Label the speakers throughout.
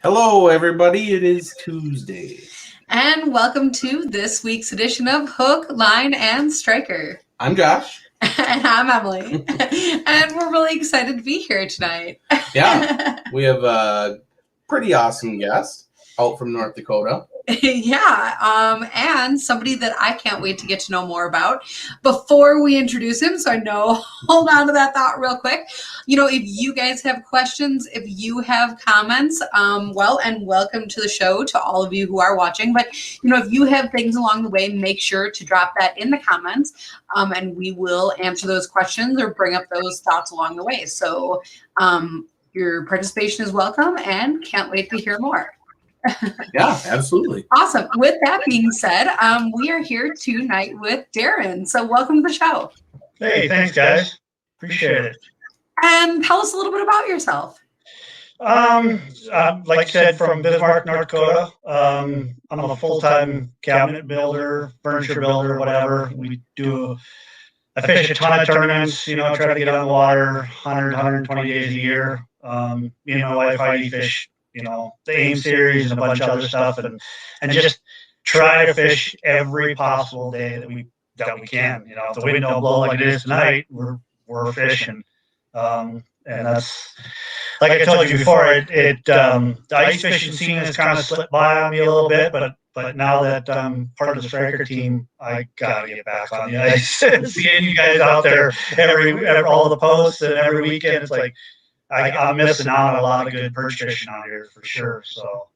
Speaker 1: Hello, everybody. It is Tuesday.
Speaker 2: And welcome to this week's edition of Hook, Line, and Striker.
Speaker 1: I'm Josh.
Speaker 2: And I'm Emily. And we're really excited to be here tonight.
Speaker 1: Yeah, we have a pretty awesome guest out from North Dakota.
Speaker 2: And somebody that I can't wait to get to know more about. Before we introduce him, so I know, hold on to that thought real quick. If you guys have questions, if you have comments, and welcome to the show to all of you who are watching. But, if you have things along the way, make sure to drop that in the comments, and we will answer those questions or bring up those thoughts along the way. So your participation is welcome and can't wait to hear more.
Speaker 1: Yeah, absolutely.
Speaker 2: Awesome. With that being said, we are here tonight with Daren. So welcome to the show.
Speaker 3: Hey, thanks, guys. Appreciate it.
Speaker 2: And tell us a little bit about yourself.
Speaker 3: Like I said, from Bismarck, North Dakota. I'm a full-time cabinet builder, furniture builder, whatever. I fish a ton of tournaments, try to get on the water 100, 120 days a year. Me and my wife, Heidi, fish the AIM series and a bunch of other stuff, and just try to fish every possible day that we can. If the wind don't blow like it is tonight, we're fishing. And that's, like I told you before, the ice fishing scene has kind of slipped by on me a little bit, but now that I'm part of the striker team, I gotta get back on the ice. Seeing you guys out there every all the posts and every weekend, it's like I'm missing out on a lot of good perch fishing out here for sure. So,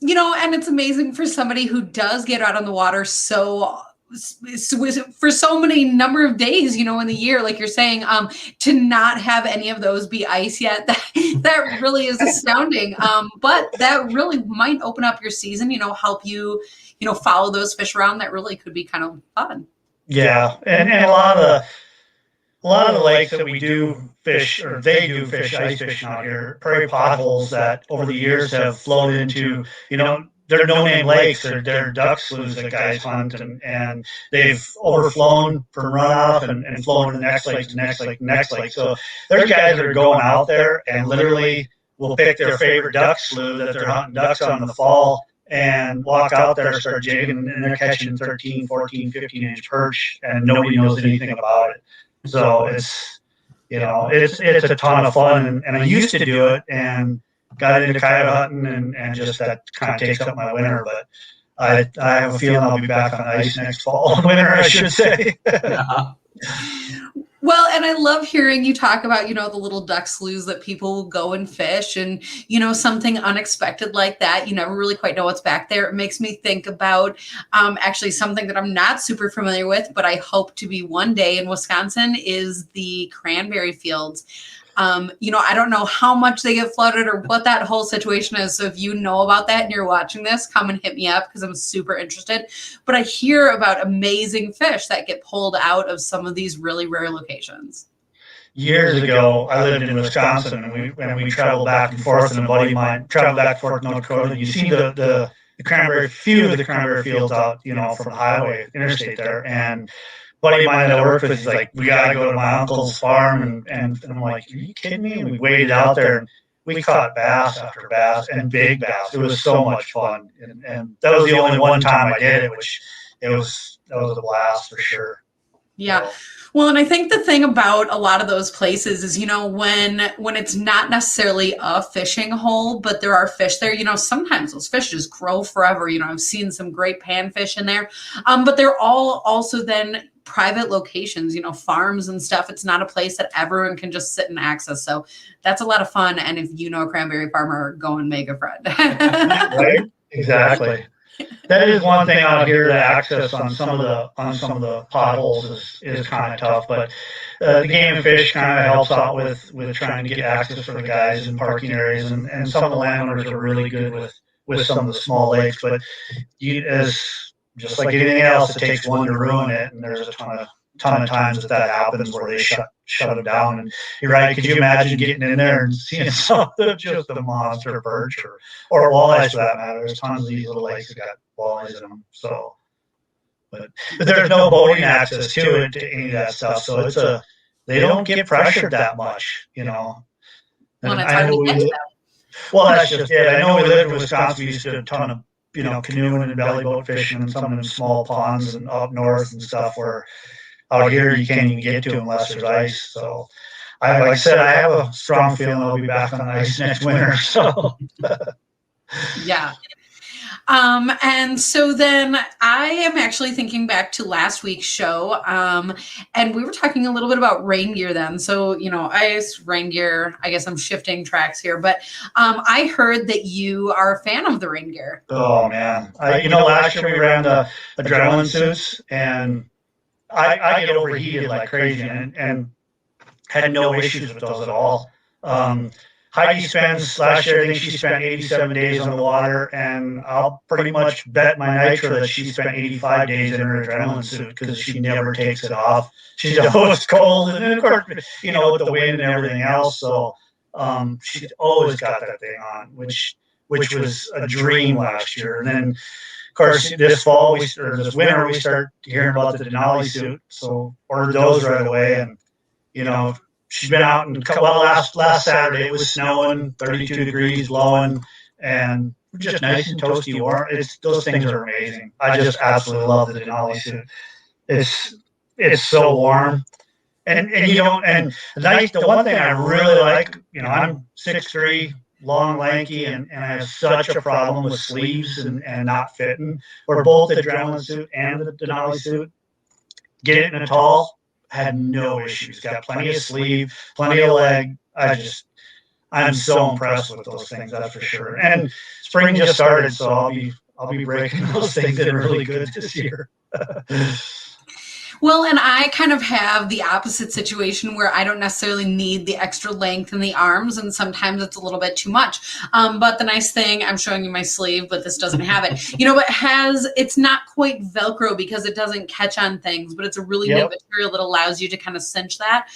Speaker 2: and it's amazing for somebody who does get out on the water for so many number of days, in the year, like you're saying, to not have any of those be ice yet, that really is astounding. But that really might open up your season, help you, follow those fish around. That really could be kind of fun.
Speaker 3: Yeah, and a lot of the lakes that we do fish, or they do fish ice fishing out here, prairie potholes that over the years have flowed into, they're no-name lakes. They're duck sloughs that guys hunt, and they've overflown from runoff and flown to the next lake, to the next lake, the next lake. So there's guys that are going out there and literally will pick their favorite duck slough that they're hunting ducks on in the fall and walk out there, start jigging, and they're catching 13, 14, 15-inch perch, and nobody knows anything about it. So it's a ton of fun, and I used to do it and got into coyote hunting, and just that kind of takes up my winter. But I have a feeling I'll be back on ice next fall, winter, I should say.
Speaker 1: Yeah.
Speaker 2: Well, and I love hearing you talk about, the little duck sloughs that people will go and fish, and, something unexpected like that. You never really quite know what's back there. It makes me think about actually something that I'm not super familiar with, but I hope to be one day in Wisconsin, is the cranberry fields. I don't know how much they get flooded or what that whole situation is. So if you know about that and you're watching this, come and hit me up because I'm super interested. But I hear about amazing fish that get pulled out of some of these really rare locations.
Speaker 3: Years ago, I lived in Wisconsin, and we traveled back and forth, and a buddy of mine traveled back and forth to North Dakota. And you see the few of the cranberry fields out, from the highway, interstate there, and buddy of mine that I worked with is like, we got to go to my uncle's farm. And I'm like, are you kidding me? And we waded out there, and we caught bass after bass, and big bass. It was so much fun. And that was the only one time I did it, which that was a blast for sure.
Speaker 2: Yeah. Well, and I think the thing about a lot of those places is, when it's not necessarily a fishing hole, but there are fish there, sometimes those fish just grow forever. I've seen some great panfish in there, but they're all also then private locations, farms and stuff. It's not a place that everyone can just sit and access. So that's a lot of fun. And if you know a cranberry farmer, go and make a friend.
Speaker 3: Right? Exactly. That is one thing out here to access on some of the potholes is kind of tough, but the game and fish kind of helps out with trying to get access for the guys in parking areas, and some of the landowners are really good with some of the small lakes, but just like anything else, it takes one to ruin it, and there's a ton of times that happens where they shut them down. And you're right. Could you imagine getting in there and seeing some of just the monster perch or walleyes for that matter? There's tons of these little lakes that got walleyes in them. So, but there's no boating access to any of that stuff. So they don't get pressured that much,
Speaker 2: Well, it's hard to get to them.
Speaker 3: Well, that's just it. I know we lived in Wisconsin. We used to do a ton of, canoeing and belly boat fishing and some of them small ponds and up north and stuff where out here you can't even get to unless there's ice. So, like I said, I have a strong feeling I'll be back on ice next winter. So,
Speaker 2: yeah. And so then I am actually thinking back to last week's show, and we were talking a little bit about rain gear then. So, ice, rain gear, I guess I'm shifting tracks here, but I heard that you are a fan of the rain gear.
Speaker 3: Oh, man. Last year we ran the adrenaline suits, and I get overheated like crazy and had no issues with those at all. Heidi spends, last year, I think she spent 87 days on the water, and I'll pretty much bet my nitro that she spent 85 days in her adrenaline suit because she never takes it off. She's always cold, and then, of course, with the wind and everything else. So she's always got that thing on, which was a dream last year. And then, of course, this fall, this winter, we start hearing about the Denali suit. So ordered those right away, and, she's been out and last Saturday it was snowing, 32 degrees, blowing, and just nice and toasty warm. Those things are amazing. I just absolutely love the Denali suit. It's so warm, and the one thing I really like, I'm 6'3", long, lanky, and I have such a problem with sleeves and not fitting. Where both the adrenaline suit and the Denali suit, get it in a tall. Had no issues. Got plenty of sleeve, plenty of leg. I'm so impressed with those things, that's for sure. And spring just started, so I'll be breaking those things in really good this year.
Speaker 2: Well, and I kind of have the opposite situation where I don't necessarily need the extra length in the arms, and sometimes it's a little bit too much. But the nice thing, I'm showing you my sleeve, but this doesn't have it. But it's not quite Velcro because it doesn't catch on things, but it's a really neat material that allows you to kind of cinch that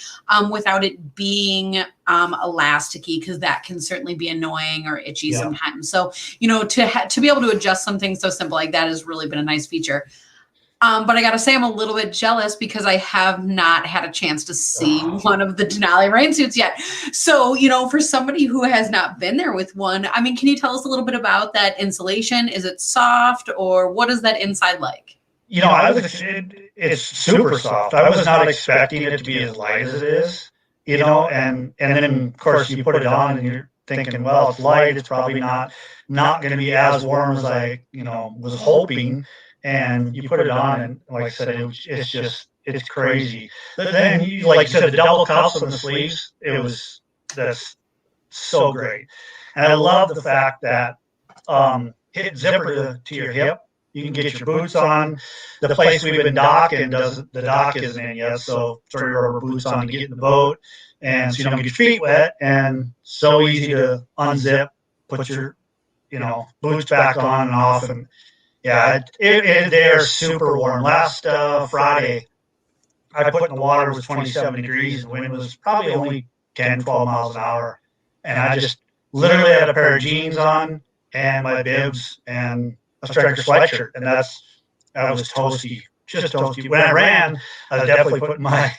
Speaker 2: without it being elasticy, because that can certainly be annoying or itchy sometimes. So, to be able to adjust something so simple like that has really been a nice feature. But I got to say, I'm a little bit jealous because I have not had a chance to see one of the Denali rain suits yet. So, for somebody who has not been there with one, I mean, can you tell us a little bit about that insulation? Is it soft, or what is that inside like?
Speaker 3: It's super soft. I was not expecting it to be as light as it is, and then, of course, you put it on and you're thinking, well, it's light. It's probably not going to be as warm as I, was hoping. And you put it on, and like I said, it's crazy. But then, like you said, the double cuffs on the sleeves, that's so great. And I love the fact that hit zipper to your hip. You can get your boots on. The place we've been docking, the dock isn't in yet, so throw your rubber boots on to get in the boat, and so you don't get your feet wet. And so easy to unzip, put your boots back on and off, and yeah, they're super warm. Last Friday, I put in the water, it was 27 degrees, and the wind was probably only 10, 12 miles an hour. And I just literally had a pair of jeans on and my bibs and a striker sweatshirt. And I was toasty, just toasty. When I ran, I was definitely putting my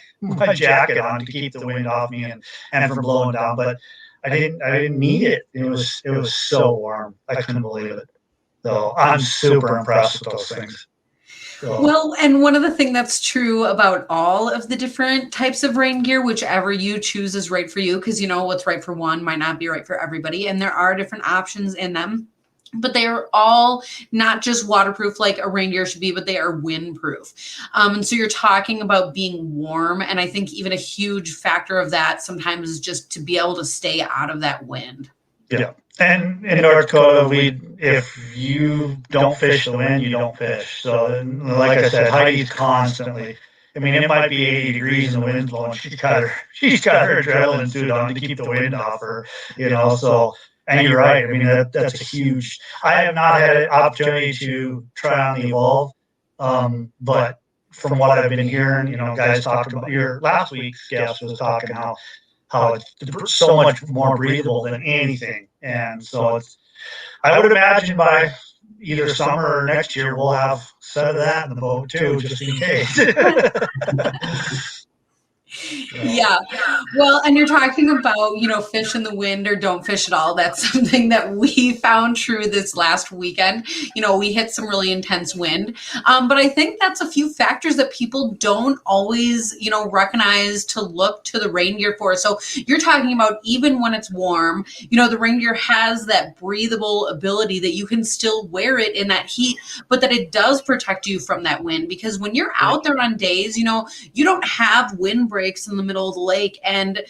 Speaker 3: jacket on to keep the wind off me and from blowing down. But I didn't need it. It was so warm. I couldn't believe it. So I'm super impressed with those things. So.
Speaker 2: Well, and one of the things that's true about all of the different types of rain gear, whichever you choose is right for you, because what's right for one might not be right for everybody. And there are different options in them. But they are all not just waterproof like a rain gear should be, but they are windproof. And so you're talking about being warm. And I think even a huge factor of that sometimes is just to be able to stay out of that wind.
Speaker 3: Yeah. And in North Dakota, if you don't fish the wind, you don't fish. So, like I said, Heidi's constantly. I mean, it might be 80 degrees and the wind's blowing. She's got her adrenaline suit on to keep the wind off her. So. And you're right. I mean, that's a huge. I have not had an opportunity to try on the Evolve, but from what I've been hearing, guys talked about. Your last week's guest was talking how it's so much more breathable than anything. And so I would imagine by either summer or next year, we'll have a set of that in the boat too, just in case.
Speaker 2: Yeah. Well, and you're talking about, fish in the wind or don't fish at all. That's something that we found true this last weekend. We hit some really intense wind. But I think that's a few factors that people don't always, recognize to look to the rain gear for. So you're talking about even when it's warm, the rain gear has that breathable ability that you can still wear it in that heat, but that it does protect you from that wind. Because when you're out there on days, you don't have wind breaks in the middle of the lake. And,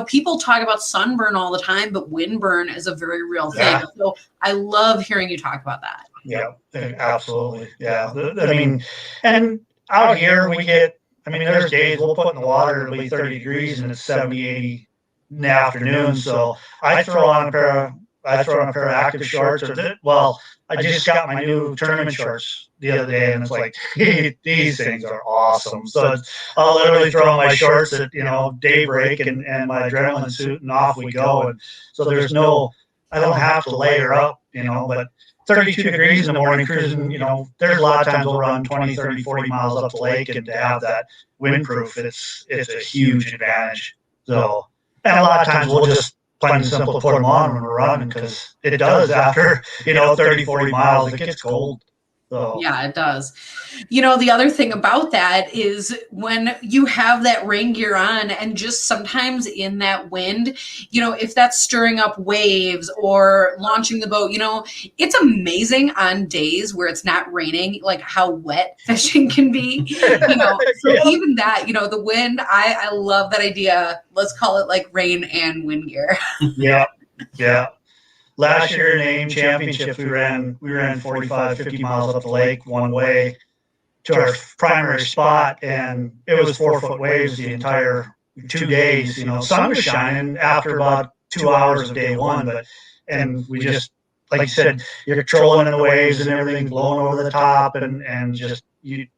Speaker 2: people talk about sunburn all the time, but windburn is a very real thing. So I love hearing you talk about that.
Speaker 3: Yeah, absolutely. Yeah. I mean, and out here we get, there's days we'll put in the water, it'll be 30 degrees and it's 70, 80 in the afternoon. So I throw on a pair of active shorts I just got my new tournament shorts the other day, and it's like, these things are awesome. So I'll literally throw on my shorts at, daybreak and my adrenaline suit, and off we go. And so I don't have to layer up, but 32 degrees in the morning cruising, there's a lot of times we'll run 20, 30, 40 miles up the lake, and to have that windproof, it's a huge advantage. So, and a lot of times we'll just plain and simple put them on when we're running, because it does after, 30, 40 miles, it gets cold. So.
Speaker 2: Yeah, it does. The other thing about that is when you have that rain gear on, and just sometimes in that wind, if that's stirring up waves or launching the boat, it's amazing on days where it's not raining, like how wet fishing can be. So even that, the wind, I love that idea. Let's call it like rain and wind gear.
Speaker 3: Yeah. Last year in the AIM Championships, we ran 45, 50 miles up the lake one way to our primary spot, and it was 4-foot waves the entire 2 days. Sun was shining after about 2 hours of day one, and we just, like you said, you're controlling the waves and everything blowing over the top, and just it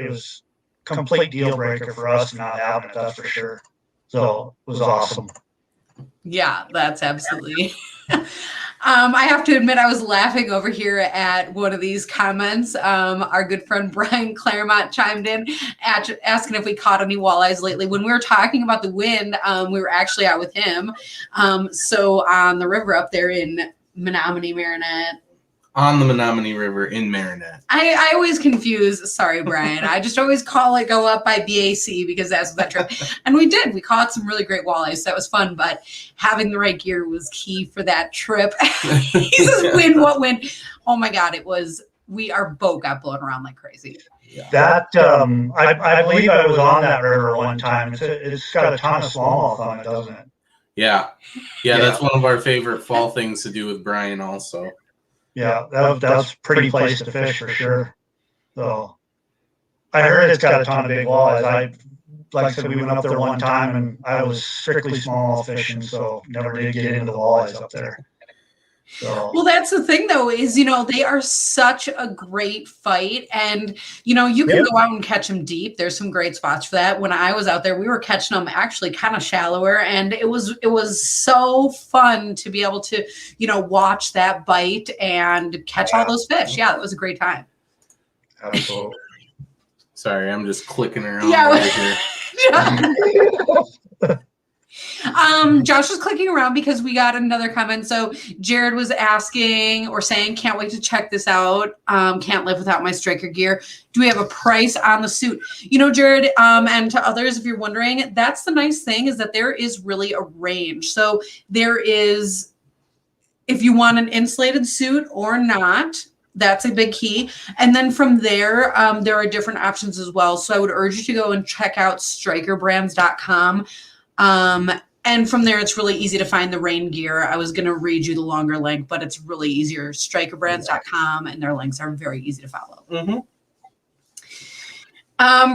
Speaker 3: was a complete deal breaker for us not having it, that's for sure. So it was awesome.
Speaker 2: Yeah, that's absolutely. I have to admit, I was laughing over here at one of these comments. Our good friend Brian Claremont chimed in asking if we caught any walleyes lately. When we were talking about the wind, we were actually out with him. So on the river up there in Menominee, Marinette.
Speaker 1: On the Menominee River in Marinette.
Speaker 2: I always confuse. Sorry, Brian. I just always go up by BAC because that's that trip. And we did. We caught some really great walleyes. So that was fun. But having the right gear was key for that trip. He says, wind, what wind? Oh, my God. Our boat got blown around like crazy.
Speaker 1: Yeah.
Speaker 3: That, I believe I was on that river one time. It's got a ton of smallmouth on it, doesn't it?
Speaker 1: Yeah. That's one of our favorite fall things to do with Brian also.
Speaker 3: Yeah, that was a pretty place to fish for sure. So I heard it's got a ton of big walleyes. Like I said, we went up there one time, and I was strictly smallmouth fishing, so never did get into the walleyes up there. So.
Speaker 2: Well, that's the thing, though, is, they are such a great fight. And, you can go out and catch them deep. There's some great spots for that. When I was out there, we were catching them actually kind of shallower. And it was so fun to be able to, watch that bite and catch all those fish. Yeah, it was a great time.
Speaker 3: Absolutely.
Speaker 1: Sorry, I'm just clicking around right here.
Speaker 2: Josh was clicking around because we got another comment. So Jared was asking or saying, can't wait to check this out. Can't live without my striker gear. Do we have a price on the suit? Jared, and to others, if you're wondering, that's the nice thing, is that there is really a range. So there is, if you want an insulated suit or not, that's a big key. And then from there, there are different options as well. So I would urge you to go and check out strikerbrands.com. And from there, it's really easy to find the rain gear. I was going to read you the longer link, but it's really easier. Strikerbrands.com, and their links are very easy to follow.
Speaker 1: Mm-hmm.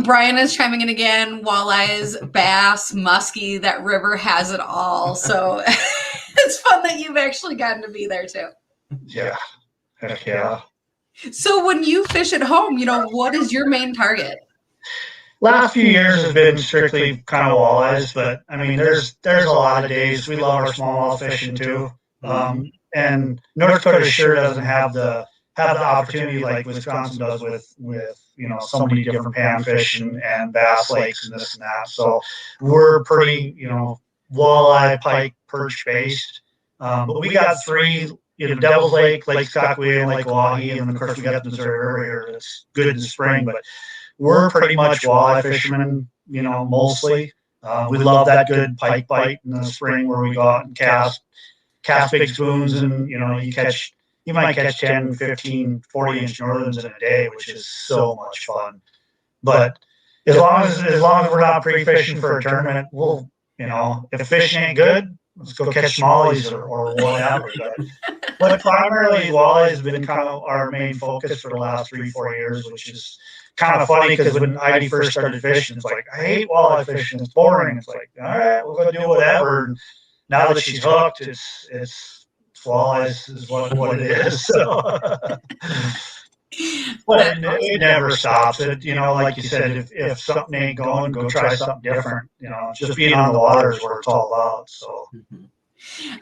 Speaker 2: Brian is chiming in again. Walleyes, bass, muskie, that river has it all. So it's fun that you've actually gotten to be there too.
Speaker 3: Yeah. Heck yeah.
Speaker 2: So when you fish at home, what is your main target?
Speaker 3: Last few years has been strictly kind of walleyes, but there's a lot of days. We love our smallmouth fishing too. And North Dakota sure doesn't have the have the opportunity like Wisconsin does with so many different panfish and bass lakes and this and that. So we're pretty walleye, pike, perch based. But we got three, Devil's Lake, Lake Skakwe, and Lake Walleye, and of course we got the Missouri River here. It's good in the spring, but we're pretty much walleye fishermen, mostly. We love that good pike bite in the spring where we go out and cast big spoons, and you might catch 10, 15, 40-inch northerns in a day, which is so much fun. But as long as we're not pre-fishing for a tournament, we'll, if fishing ain't good, let's go catch smallies or whatever. But primarily walleye has been kind of our main focus for the last 3-4 years, which is kind of funny because when Heidi first started fishing, it's like, I hate walleye fishing. It's boring. It's like, all right, we're going to do whatever. And now that she's hooked, it's walleye is what it is. So, but it never stops. It, like you said, if something ain't going, go try something different. Just being on the water is what it's all about. So.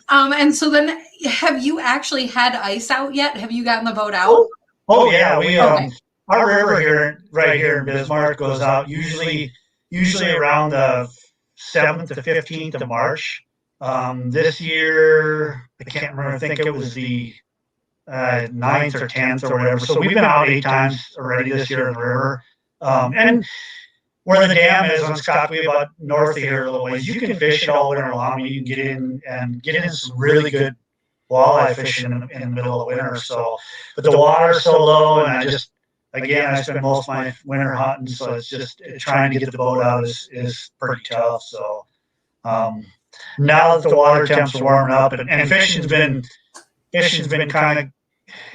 Speaker 2: And so then, have you actually had ice out yet? Have you gotten the boat out?
Speaker 3: Oh yeah, we our river right here in Bismarck goes out usually around the 7th to 15th of March. This year, I can't remember. I think it was the 9th or 10th or whatever. So we've been out 8 times already this year in the river. And where the dam is on Skakwe, about north of here a little ways, you can fish it all winter long. I mean, you can get in some really good walleye fishing in the middle of winter. So, but the water's so low, and I spend most of my winter hunting, so it's just trying to get the boat out is pretty tough. So. Now that the water temps are warming up, and fishing's been kind of,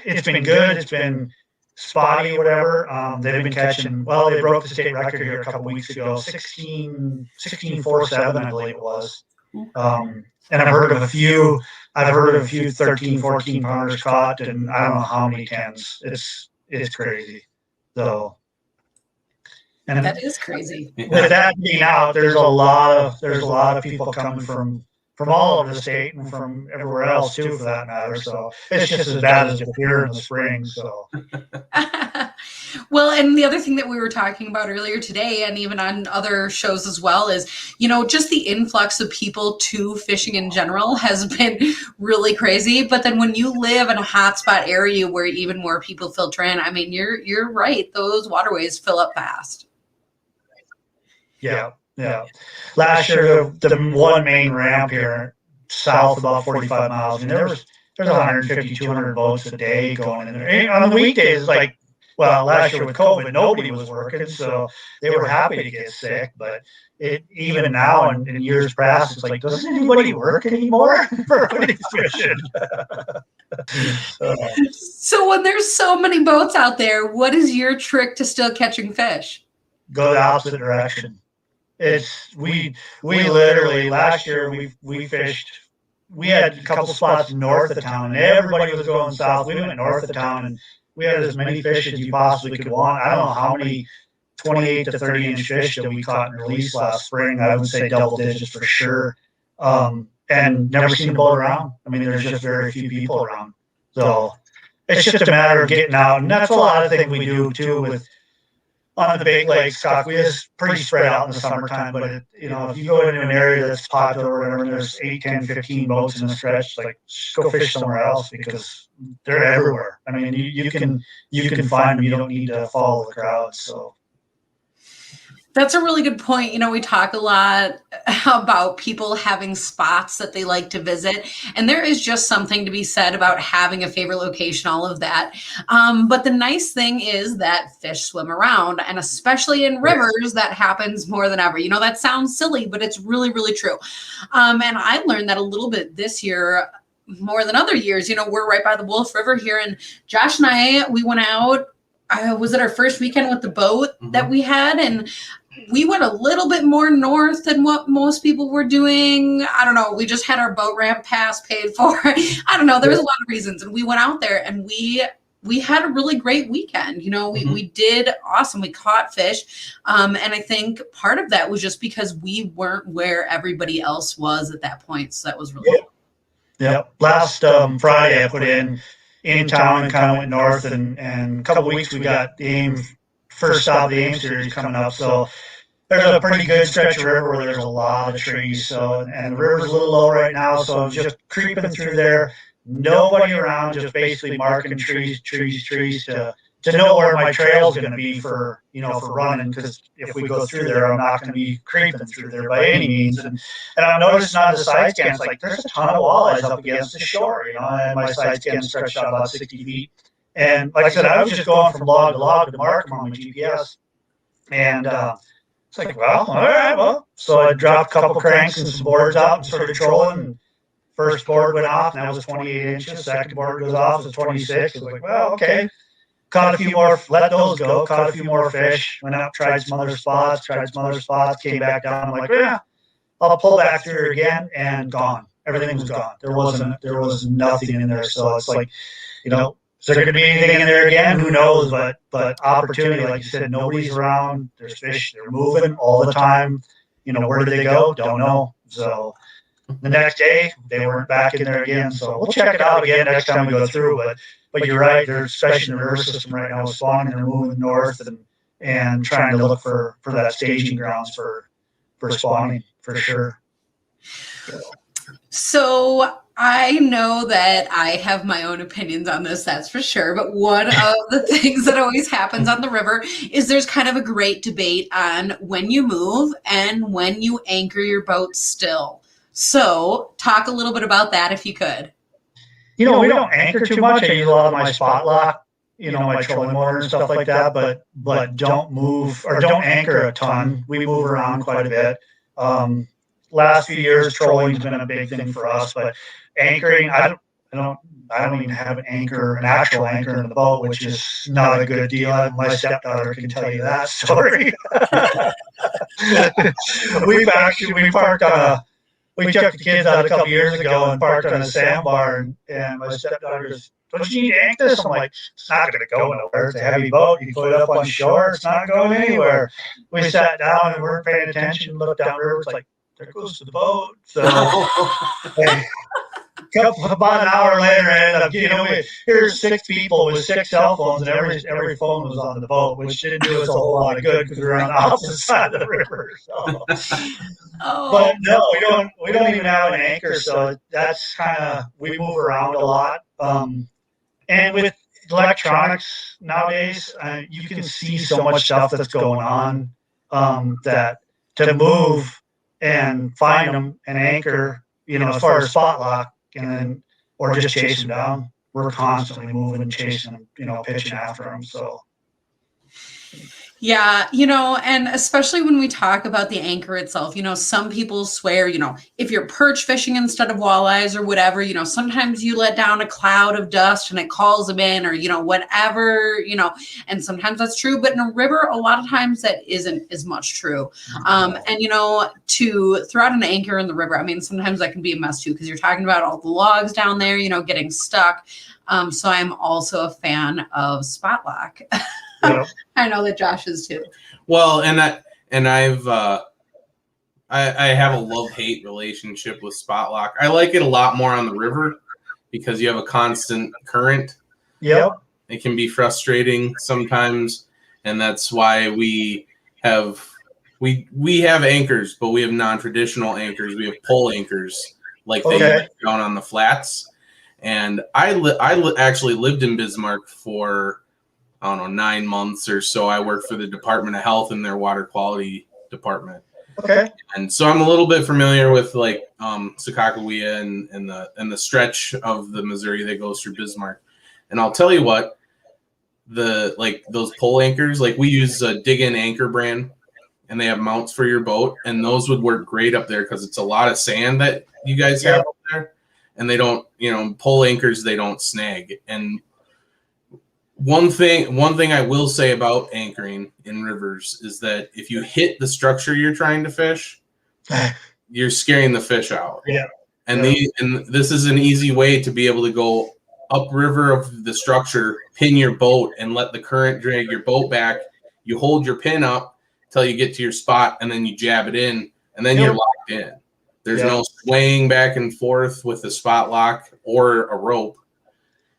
Speaker 3: it's been good. It's been spotty, whatever. They've been catching. Well, they broke the state record here a couple weeks ago, 16.47, I believe it was. And I've heard of a few 13, 14 pounders caught, and I don't know how many 10s. It's crazy. So. And
Speaker 2: that is crazy.
Speaker 3: With that being out, there's a lot of people coming from all over the state and from everywhere else too, for that matter. So it's just as bad as here in the spring. So.
Speaker 2: Well, and the other thing that we were talking about earlier today, and even on other shows as well, is, just the influx of people to fishing in general has been really crazy. But then when you live in a hotspot area where even more people filter in, I mean, you're right. Those waterways fill up fast.
Speaker 3: Yeah. Last year, the one main ramp here south about 45 miles, and there's 150, 200 boats a day going in there. And on the weekdays, last year with COVID, nobody was working, so they were happy to get sick. But even now and in years past, it's like, doesn't anybody work anymore? Everybody's fishing.
Speaker 2: So when there's so many boats out there, what is your trick to still catching fish?
Speaker 3: Go the opposite direction. We literally last year we fished. We had a couple spots north of town, and everybody was going south. We went north of town, and we had as many fish as you possibly could want. I don't know how many 28 to 30-inch fish that we caught and released last spring. I would say double digits for sure. And never seen a boat around. I mean, there's just very few people around. So it's just a matter of getting out, and that's a lot of things we do too with. On the big lakes, Skakwe is pretty spread out in the summertime, but if you go into an area that's popular or whatever, and there's 8, 10, 15 boats in a stretch, just go fish somewhere else because they're everywhere. I mean, you can find them. You don't need to follow the crowd. So.
Speaker 2: That's a really good point. We talk a lot about people having spots that they like to visit, and there is just something to be said about having a favorite location, all of that. But the nice thing is that fish swim around, and especially in rivers, that happens more than ever. That sounds silly, but it's really, really true. And I learned that a little bit this year, more than other years. We're right by the Wolf River here, and Josh and I, we went out. Was it our first weekend with the boat that we had? And we went a little bit more north than what most people were doing. I don't know. We just had our boat ramp pass paid for. I don't know. There was a lot of reasons. And we went out there and we had a really great weekend. We did awesome. We caught fish. And I think part of that was just because we weren't where everybody else was at that point. So that was really cool.
Speaker 3: Yep. Last Friday I put in in town and kind of went north. And a couple of weeks we got the first stop of the AIM series coming up. So there's a pretty good stretch of river where there's a lot of trees. So, and the river's a little low right now. So I was just creeping through there, nobody around, just basically marking trees to know where my trail's going to be for running. Because if we go through there, I'm not going to be creeping through there by any means. And I noticed on the side scans, like there's a ton of walleyes up against the shore, and my side scan stretched out about 60 feet. And like I said, I was just going from log to log to mark them on my GPS. And it's like, well, all right, well. So I dropped a couple cranks and some boards out and started trolling. And first board went off, and that was 28 inches. Second board goes off, it's 26. It's like, well, okay. Caught a few more, let those go. Caught a few more fish. Went out, tried some other spots, came back down. I'm like, yeah, I'll pull back through again, and gone. Everything was gone. There was nothing in there. So it's like, is there going to be anything in there again? Who knows? But opportunity, like you said, nobody's around. There's fish. They're moving all the time. Where did they go? Don't know. So the next day, they weren't back in there again. So we'll check it out again next time we go through. But you're right. There's, especially in the river system right now, spawning. They're moving north and trying to look for that staging grounds for spawning for sure.
Speaker 2: So I know that I have my own opinions on this, that's for sure. But one of the things that always happens on the river is there's kind of a great debate on when you move and when you anchor your boat still. So talk a little bit about that if you could.
Speaker 3: We don't anchor too much. I use a lot of my spot lock, my trolling motor and stuff like that, but don't move or don't anchor a ton. We move around quite a bit. Last few years, trolling's been a big thing for us, but anchoring, I don't even have an actual anchor in the boat, which is not a good deal. My stepdaughter can tell you that story. We took the kids out a couple years ago and parked on a sandbar, and my stepdaughter goes, "Don't you need to anchor this?" I'm like, "It's not going to go nowhere. It's a heavy boat. You put it up on shore. It's not going anywhere." We sat down and weren't paying attention, looked down the river. It's like, there goes to the boat. So about an hour later, I ended up, here's 6 people with 6 cell phones, and every phone was on the boat, which didn't do us a whole lot of good because we were on the opposite side of the river. So. But no, we don't even have an anchor, so that's kind of, we move around a lot. And with electronics nowadays, you can see so much stuff that's going on that to move and find them and anchor, as far as spot lock, or just chase them down. We're constantly moving and chasing them, pitching after them. So.
Speaker 2: Yeah, and especially when we talk about the anchor itself, some people swear, if you're perch fishing instead of walleyes or whatever, sometimes you let down a cloud of dust and it calls them in, or, whatever, and sometimes that's true. But in a river, a lot of times that isn't as much true. And, to throw out an anchor in the river, sometimes that can be a mess too, because you're talking about all the logs down there, getting stuck. So I'm also a fan of spot lock. Yep. I know that Josh is too.
Speaker 1: Well, I have a love-hate relationship with spot lock. I like it a lot more on the river because you have a constant current.
Speaker 3: Yep.
Speaker 1: It can be frustrating sometimes, and that's why we have anchors, but we have non-traditional anchors. We have pole anchors like they use down on the flats. And I actually lived in Bismarck for 9 months or so. I worked for the Department of Health in their water quality department.
Speaker 3: Okay.
Speaker 1: And so I'm a little bit familiar with Sakakawea and the stretch of the Missouri that goes through Bismarck. And I'll tell you what, those pole anchors, we use a dig-in anchor brand, and they have mounts for your boat, and those would work great up there because it's a lot of sand that you guys have up there, and they don't, pole anchors, they don't snag. And one thing I will say about anchoring in rivers is that if you hit the structure you're trying to fish, you're scaring the fish out.
Speaker 3: Yeah.
Speaker 1: And this is an easy way to be able to go upriver of the structure, pin your boat, and let the current drag your boat back. You hold your pin up till you get to your spot, and then you jab it in, and then you're locked in. There's no swaying back and forth with a spot lock or a rope.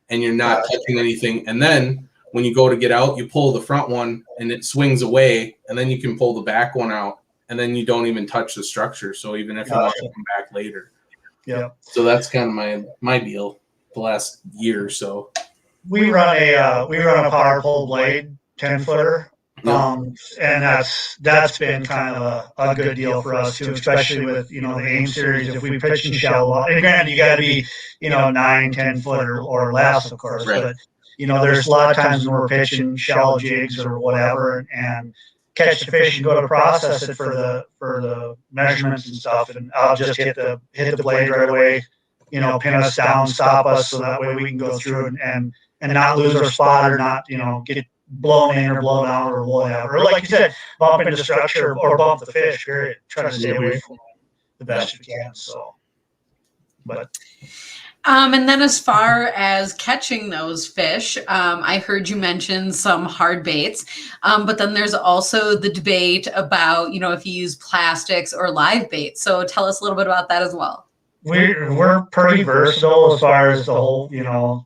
Speaker 1: and you're not touching anything. And then when you go to get out, you pull the front one and it swings away, and then you can pull the back one out, and then you don't even touch the structure. So even if you want to come back later.
Speaker 3: Yeah.
Speaker 1: So that's kind of my deal the last year or so.
Speaker 3: We run a power pole blade 10-footer. And that's been kind of a good deal for us too, especially with, the AIM series. If we pitch in shallow water, and granted, you got to be, 9-10 foot or less, of course,
Speaker 1: right.
Speaker 3: But there's a lot of times when we're pitching shallow jigs or whatever, and catch the fish and go to process it for the measurements and stuff, and I'll just hit the blade right away, pin us down, stop us, so that way we can go through and not lose our spot, or not, get blown in or blown out or whatever. Or like you said, bump into structure or bump the fish, period. Try to stay away from the best you can. So, but.
Speaker 2: And then as far as catching those fish, I heard you mention some hard baits, but then there's also the debate about, if you use plastics or live bait. So tell us a little bit about that as well.
Speaker 3: We're pretty versatile as far as the whole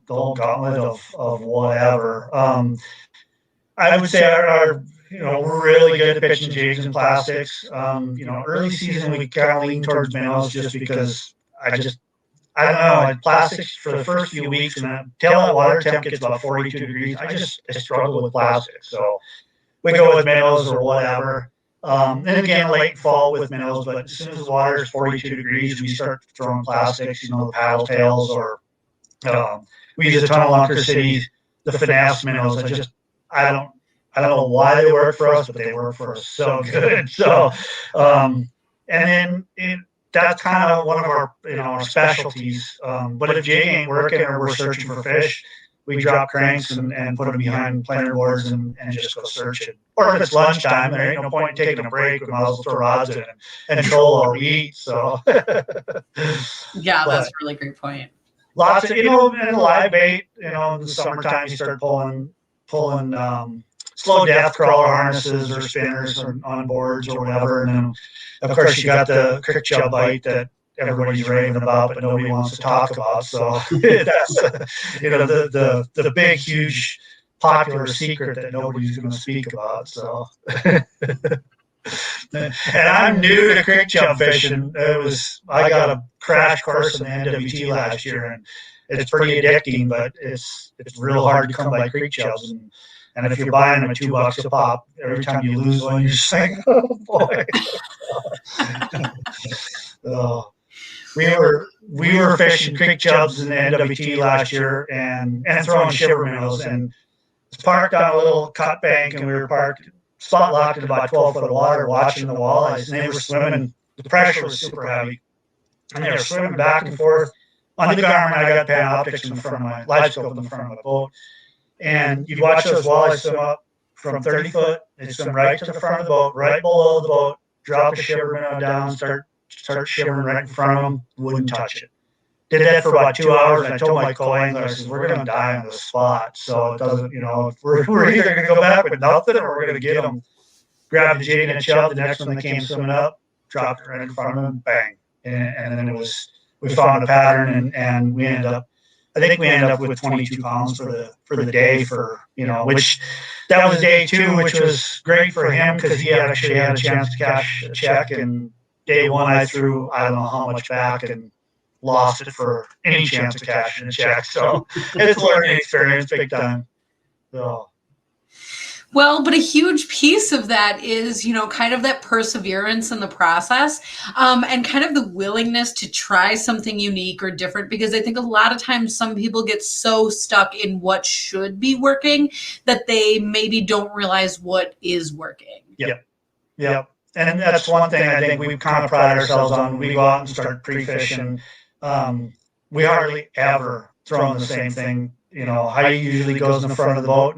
Speaker 3: gauntlet of whatever. I would say our we're really good at pitching jigs and plastics. Early season we kind of lean towards minnows just because I don't know, plastics for the first few weeks, and until that water temp gets about 42 degrees, I struggle with plastics. So we go with minnows or whatever. And again, late fall with minnows, but as soon as the water is 42 degrees, we start throwing plastics, the paddle tails, or we use a ton of Lunker City, the finesse minnows. I don't know why they work for us, but they work for us so good. So, and then that's kind of one of our, our specialties. But if jig ain't working or we're searching for fish, we drop cranks and put them behind planer boards and just go searching. Or if it's lunchtime, there ain't no point in taking a break. We might as well throw rods in and troll while we eat. So,
Speaker 2: yeah, that's a really great point.
Speaker 3: Lots of, and live bait, in the summertime, you start pulling slow death crawler harnesses or spinners or on boards or whatever. And then, of course, you got the crick chub bite that everybody's raving about, but nobody wants to talk about. So that's, the big, huge, popular secret that nobody's going to speak about. So, and I'm new to crick chub fishing. I got a crash course in the NWT last year, and it's pretty addicting, but it's real hard to come by creek chubs. And if you're buying them at $2 a pop, every time you lose one, you're just like, oh boy. We were fishing creek chubs in the NWT last year and throwing shiver minnows, and was parked on a little cut bank, and we were parked spot locked in about 12 foot of water watching the walleyes, and they were swimming. The pressure was super heavy, and they were swimming back and forth. On the Garmin, I got Panoptics in the front of my live scope in the front of my boat. And you'd watch those walleyes swim up from 30 foot. They'd swim right to the front of the boat, right below the boat, drop the shiver minnow down, start shivering right in front of them, wouldn't touch it. Did that for about 2 hours, and I told my co-angler, I said, we're going to die on the spot. So it doesn't, we're either going to go back with nothing or we're going to get them. Grab the jig and a chub, the next one that came swimming up, dropped it right in front of them, bang. And then we found a pattern, and we ended up, I think we ended up with 22 pounds for the day which that was day 2, which was great for him because he actually had a chance to cash a check. And day 1, I threw, I don't know how much back and lost it for any chance to cash in a check. So it's a learning experience, big time. So.
Speaker 2: Well, but a huge piece of that is, kind of that perseverance in the process, and kind of the willingness to try something unique or different, because I think a lot of times some people get so stuck in what should be working that they maybe don't realize what is working.
Speaker 3: Yep. And that's one thing I think we kind of pride ourselves on. We go out and start pre-fishing. We hardly ever throw in the same thing. Heidi usually goes in the front of the boat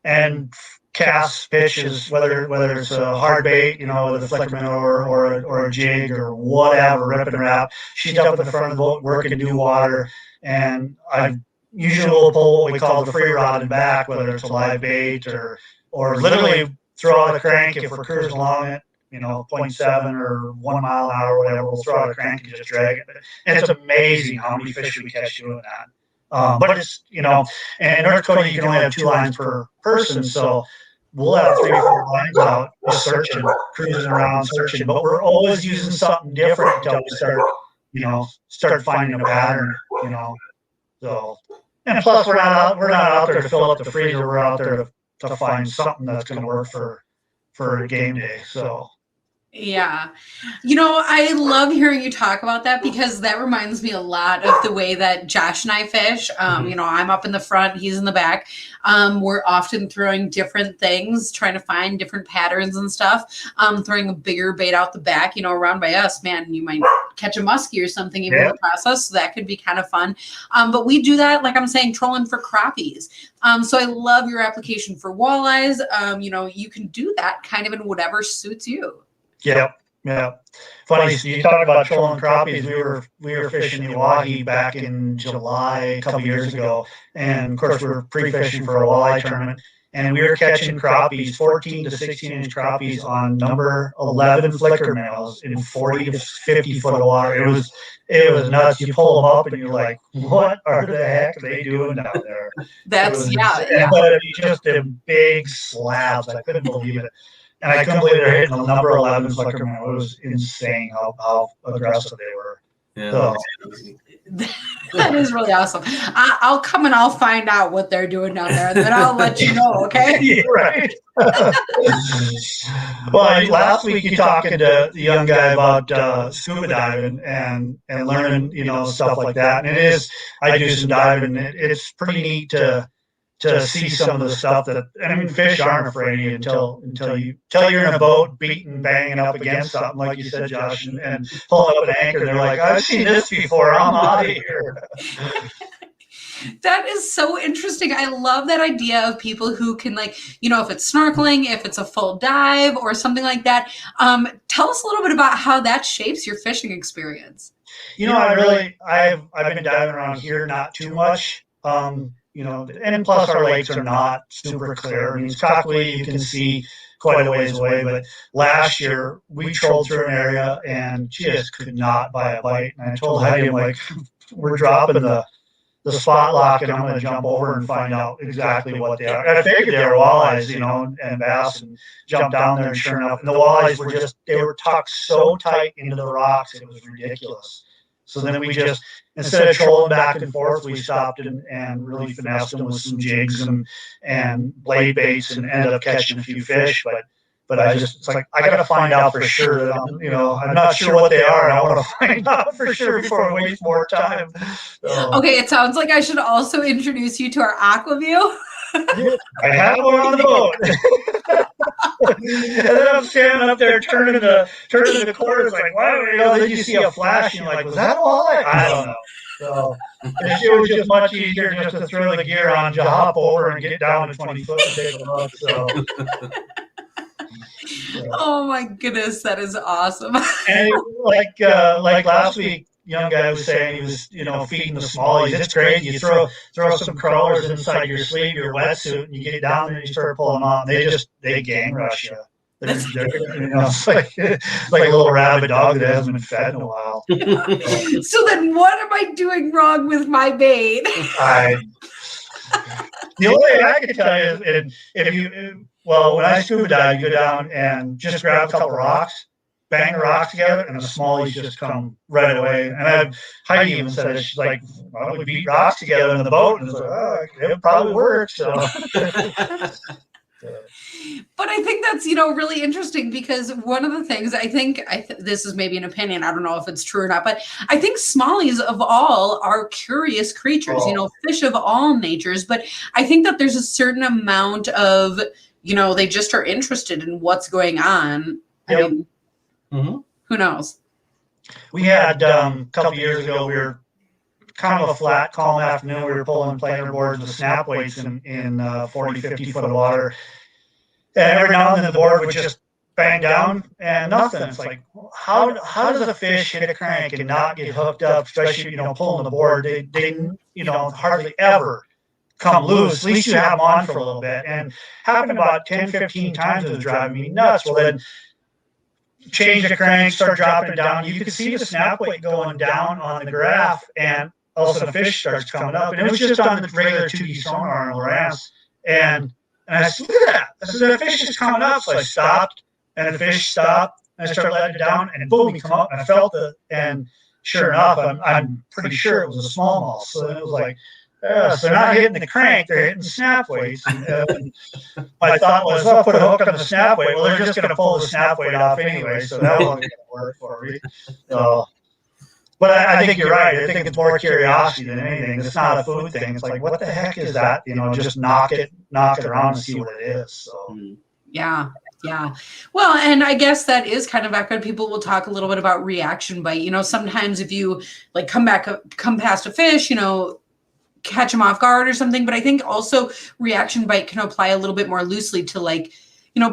Speaker 3: and casts pitches, whether it's a hard bait, with a flicker minnow or a jig or whatever, rip and wrap. She's up in the front of the boat working new water, and I usually will pull what we call the free rod and back, whether it's a live bait or literally throw out a crank if we're cruising along it, 0.7 or 1 mile an hour or whatever. We'll throw out a crank and just drag it. And it's amazing how many fish we catch doing that. But it's, and in North Dakota, you can only have 2 lines per person. So we'll have 3 or 4 lines out just searching, cruising around, searching. But we're always using something different until we start finding a pattern, So, and plus we're not out there to fill up the freezer. We're out there to find something that's going to work for a game day. So.
Speaker 2: Yeah. I love hearing you talk about that because that reminds me a lot of the way that Josh and I fish. I'm up in the front, he's in the back. We're often throwing different things, trying to find different patterns and stuff. Throwing a bigger bait out the back, around by us, man, you might catch a muskie or something even in the process. So that could be kind of fun. But we do that, like I'm saying, trolling for crappies. So I love your application for walleyes. You can do that kind of in whatever suits you.
Speaker 3: Yeah. Funny, so you talk about trolling crappies. We were fishing the Walleye back in July a couple years ago, and of course we were pre-fishing for a walleye tournament, and we were catching crappies, 14 to 16-inch crappies on number 11 flicker males in 40 to 50 foot of water. It was nuts. You pull them up and you're like, what are the heck are they doing down there?
Speaker 2: That's
Speaker 3: But just in big slabs. I couldn't believe it. And I couldn't believe they're hitting the number 11 flicker man. It was insane how aggressive they were.
Speaker 1: Yeah.
Speaker 3: So,
Speaker 2: that is really awesome. I'll come and I'll find out what they're doing down there, and then I'll let you know, okay?
Speaker 3: Yeah, right. Well, last week you talking to the young guy about scuba diving and learning, stuff like that. And I do some diving. It's pretty neat to see some of the stuff fish aren't afraid of you until you're in a boat beating, banging up against something, like you said, Josh, and pulling up an anchor. And they're like, I've seen this before. I'm out of here.
Speaker 2: That is so interesting. I love that idea of people who can, if it's snorkeling, if it's a full dive or something like that. Tell us a little bit about how that shapes your fishing experience.
Speaker 3: I've been diving around here not too much. And plus our lakes are not super clear. I mean, Cockaway you can see quite a ways away, but last year we trolled through an area and just could not buy a bite. And I told Heidi, I'm like, we're dropping the spot lock and I'm going to jump over and find out exactly what they are. And I figured they were walleyes, and bass, and jumped down there, and sure enough, and the walleyes they were tucked so tight into the rocks, it was ridiculous. So then we just, instead of trolling back and forth, we stopped and really finessed them with some jigs and blade baits and ended up catching a few fish. But it's like, I got to find out for sure that I'm not sure what they are. And I want to find out for sure before I waste more time. So.
Speaker 2: Okay, it sounds like I should also introduce you to our AquaView.
Speaker 3: I have one on the boat. And then I'm standing up there turning the corners like, wow, then you see a flash and you're like, was that a walleye? I don't know. So it was just much easier just to throw the gear on, to hop over and get down to 20 foot and take a look. So.
Speaker 2: Oh my goodness, that is awesome.
Speaker 3: And like last week, young guy was saying he was, feeding the smallies. It's crazy. You throw some crawlers inside your sleeve, your wetsuit, and you get down there and you start pulling them out. They gang rush you. It's like a little rabid dog that hasn't been fed in a while.
Speaker 2: So then what am I doing wrong with my bait?
Speaker 3: The only thing I can tell you is when I scuba dive, you go down and just grab a couple rocks, bang the rocks together, and the smallies just come right away. And Heidi even said, she's like, why don't we beat rocks together in the boat? And it's like, it probably works. So.
Speaker 2: But I think that's, really interesting because one of the things this is maybe an opinion. I don't know if it's true or not, but I think smallies of all are curious creatures, fish of all natures. But I think that there's a certain amount of, they just are interested in what's going on.
Speaker 3: Yep.
Speaker 2: I mean, who knows?
Speaker 3: We had a couple of years ago, we were kind of a flat, calm afternoon. We were pulling planer boards with snap weights in 40, 50 foot of water. And every now and then the board would just bang down and nothing. It's like, how does a fish hit a crank and not get hooked up, especially, pulling the board? They hardly ever come loose. At least you have them on for a little bit. And happened about 10, 15 times. It was driving me nuts. Well, then change the crank, start dropping it down. You could see the snap weight going down on the graph, and all of a sudden a fish starts coming up, and it was just on the regular 2D sonar on Lowrance. And I said, look at that. I said, the fish is coming up. So I stopped, and the fish stopped, and I started letting it down, and boom, he come up, and I felt it. And sure enough, I'm pretty sure it was a smallmouth. So it was like, so they're not hitting the crank, they're hitting the snap weights. And my thought was, I'll put a hook on the snap weight. Well, they're just going to pull the snap weight off anyway, so that wasn't going to work for me. So, but I think you're right. I think it's more curiosity than anything. It's not a food thing. It's like, what the heck is that? Just knock it around and see what it is. So
Speaker 2: yeah. Well, and I guess that is kind of accurate. People will talk a little bit about reaction bite. Sometimes if you like come past a fish, catch them off guard or something. But I think also reaction bite can apply a little bit more loosely to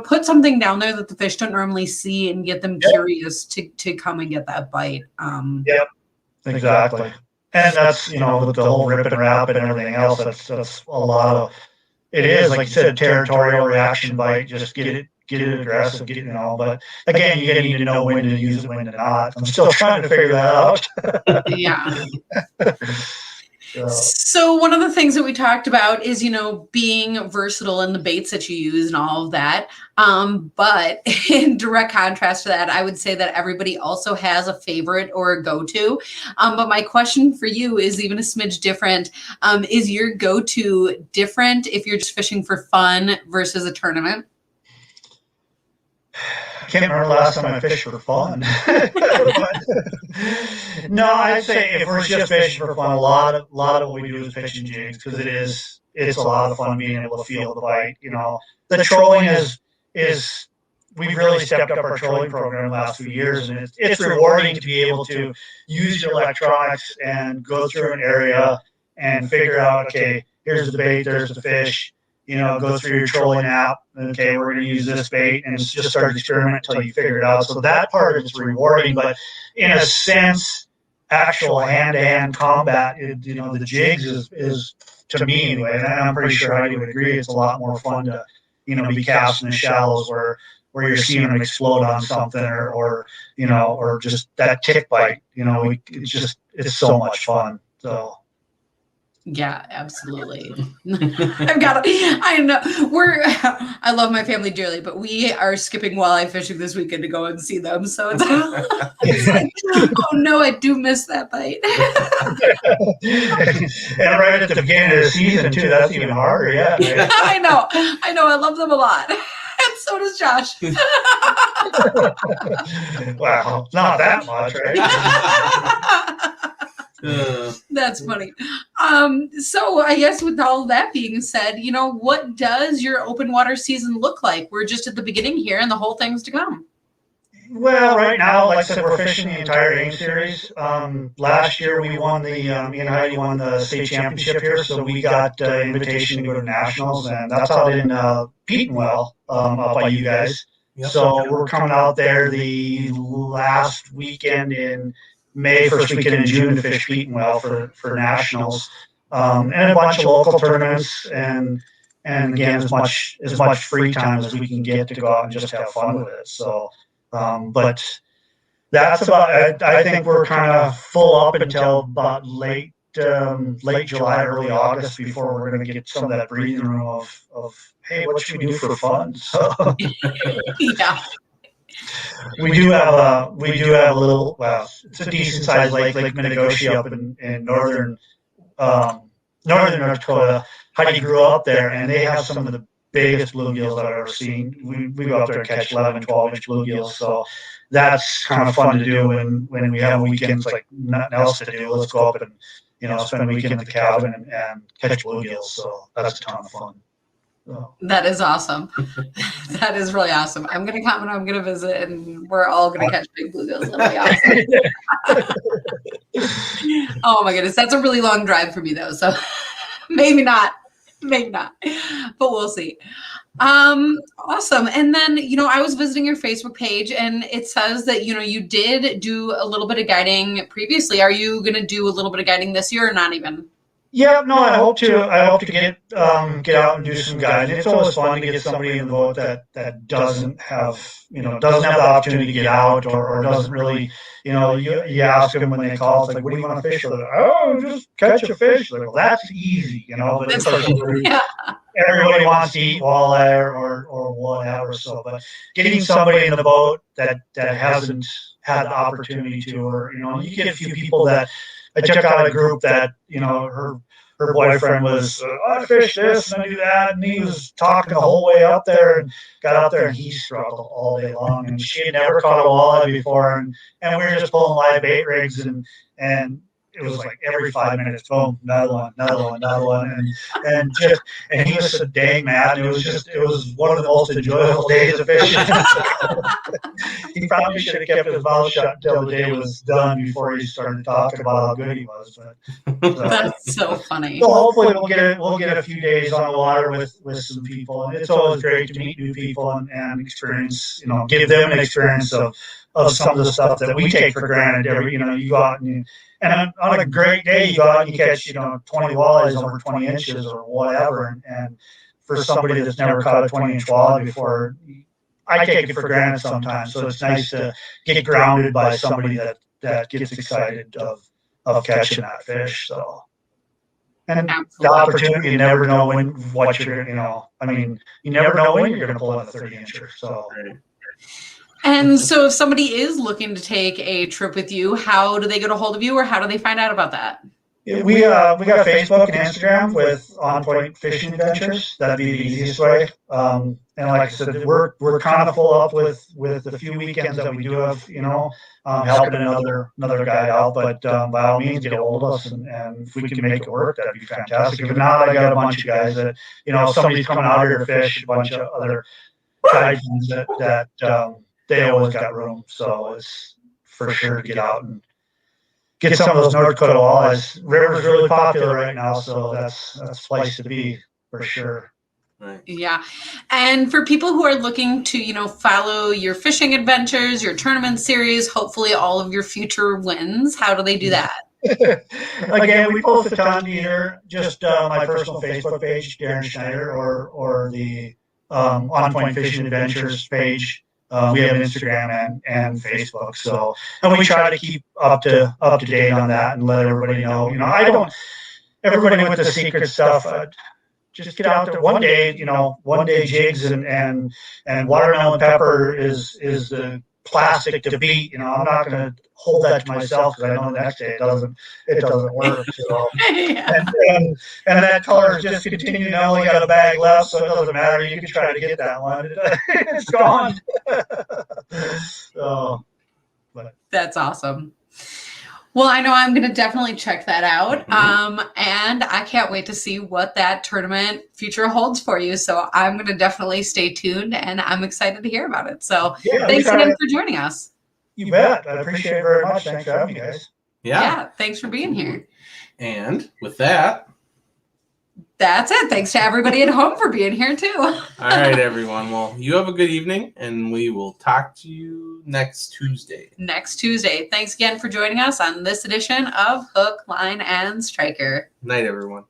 Speaker 2: put something down there that the fish don't normally see and get them curious to come and get that bite.
Speaker 3: Yep, exactly. And that's, with the whole rip and wrap and everything else, that's a lot of, it is, like you said, territorial reaction bite, just get it aggressive, but again, you need to know when to use it, when to not. I'm still trying to figure that out.
Speaker 2: Yeah. So one of the things that we talked about is, being versatile in the baits that you use and all of that. But in direct contrast to that, I would say that everybody also has a favorite or a go-to. But my question for you is even a smidge different. Is your go-to different if you're just fishing for fun versus a tournament?
Speaker 3: I can't remember the last time I fished for fun. No, I'd say if we're just fishing for fun, a lot of what we do is fishing jigs, because it's a lot of fun being able to feel the bite. The trolling is we've really stepped up our trolling program the last few years, and it's rewarding to be able to use your electronics and go through an area and figure out, okay, here's the bait, there's the fish. Go through your trolling app. Okay, we're going to use this bait, and just start experimenting until you figure it out. So that part is rewarding, but in a sense, actual hand-to-hand combat, the jigs is to me anyway, and I'm pretty sure Heidi would agree. It's a lot more fun to, be casting in the shallows where you're seeing them explode on something, or just that tick bite. It's so much fun. So.
Speaker 2: Yeah, absolutely. I know I love my family dearly, but we are skipping walleye fishing this weekend to go and see them. So it's like, oh no, I do miss that bite.
Speaker 3: And right at the beginning of the season too, that's even harder. Yeah.
Speaker 2: I know. I love them a lot. And so does Josh.
Speaker 3: Wow, not that much, right?
Speaker 2: That's funny. So I guess with all that being said, what does your open water season look like? We're just at the beginning here and the whole thing's to come.
Speaker 3: Well, right now, like I said, we're fishing the entire AIM series. Last year we won me and Heidi won the state championship here, so we got invitation to go to nationals, and that's out in Petenwell, up by you guys. Yep. So we're coming out there the last weekend in May, first weekend in June to fish Petenwell for nationals, and a bunch of local tournaments, and again as much free time as we can get to go out and just have fun with it. So, but that's about. I think we're kind of full up until about late July, early August before we're going to get some of that breathing room of hey, what should we do for fun? So,
Speaker 2: yeah.
Speaker 3: We do have a little, well, it's a decent sized lake, Lake Minnegotia up in northern North Dakota. Heidi grew up there, and they have some of the biggest bluegills I've ever seen. We go up there and catch 11, 12-inch bluegills, so that's kind of fun to do when we have weekends like nothing else to do. Let's go up and spend a weekend at the cabin and catch bluegills. So that's a ton of fun. So.
Speaker 2: That is awesome. That is really awesome. I'm going to come and I'm going to visit, and we're all going to catch big bluegills. That'll be awesome. Oh my goodness, that's a really long drive for me though, so maybe not, but we'll see. Awesome. And then, I was visiting your Facebook page, and it says that, you did do a little bit of guiding previously. Are you going to do a little bit of guiding this year or not even?
Speaker 3: Yeah, no, I hope to. I hope to get out and do some guiding. It's always fun to get somebody in the boat that doesn't have doesn't have the opportunity to get out or doesn't really you ask them when they call, it's like, what do you want to fish? They're like, oh, just catch a fish. Like, well, that's easy, But of course,
Speaker 2: Yeah.
Speaker 3: everybody wants to eat walleye or whatever. So, but getting somebody in the boat that hasn't had the opportunity to, or you get a few people that I check out a group that her boyfriend was I fish this and I do that, and he was talking the whole way up there and got out there and he struggled all day long, and she had never caught a walleye before, and we were just pulling live bait rigs and it was like every 5 minutes, boom, another one, and he was so dang mad. And it was one of the most enjoyable days of fishing. He probably should have kept his mouth shut until the day was done before he started talking about how good he was. But
Speaker 2: That's so funny.
Speaker 3: so hopefully we'll get a few days on the water with some people, and it's always great to meet new people and experience, give them an experience of some of the stuff that we take for granted. You go out and on a great day, you go out and you catch, 20 walleyes over 20 inches or whatever. And for somebody that's never caught a 20-inch walleye before, I take it for granted sometimes. So it's nice to get grounded by somebody that gets excited of catching that fish. So, and
Speaker 2: Absolutely.
Speaker 3: the opportunity, you never know what you're, you never know when you're going to pull in a 30-incher. So.
Speaker 1: Right.
Speaker 2: And so if somebody is looking to take a trip with you, how do they get a hold of you, or how do they find out about that?
Speaker 3: Yeah, we got Facebook and Instagram with On Point Fishing Adventures. That'd be the easiest way. And like I said, we're kind of full up with the few weekends that we do have, helping another guide out. But by all means, get a hold of us, and if we can make it work, that'd be fantastic. If not, I got a bunch of guys that, if somebody's coming out here to fish, a bunch of other guides that they always got room. So it's for sure to get out and get some of those North Dakota walleyes. River's really popular right now, so that's a place to be for sure.
Speaker 1: Right.
Speaker 2: Yeah. And for people who are looking to, follow your fishing adventures, your tournament series, hopefully all of your future wins, how do they do that?
Speaker 3: Again, we post a ton either just my personal Facebook page, Daren Schneider, or the On Point Fishing Adventures page. We have Instagram and Facebook, so, and we try to keep up to date on that and let everybody know. Everybody with the secret stuff, just get out there one day jigs and watermelon pepper is the classic to beat. I'm not going to hold that to myself because I know the next day it doesn't work. So.
Speaker 2: Yeah.
Speaker 3: and that color is just continuing. I only got a bag left, so it doesn't matter. You can try to get that one. It's gone. So,
Speaker 2: That's awesome. Well, I know I'm going to definitely check that out. And I can't wait to see what that tournament future holds for you. So I'm going to definitely stay tuned, and I'm excited to hear about it. So thanks again for joining us.
Speaker 3: You bet. I appreciate it very much. Thanks for having me, guys.
Speaker 2: Yeah. Thanks for being here.
Speaker 1: And with that,
Speaker 2: that's it. Thanks to everybody at home for being here too.
Speaker 1: All right, everyone. Well, you have a good evening, and we will talk to you next Tuesday.
Speaker 2: Thanks again for joining us on this edition of Hook, Line, and Striker.
Speaker 1: Night, everyone.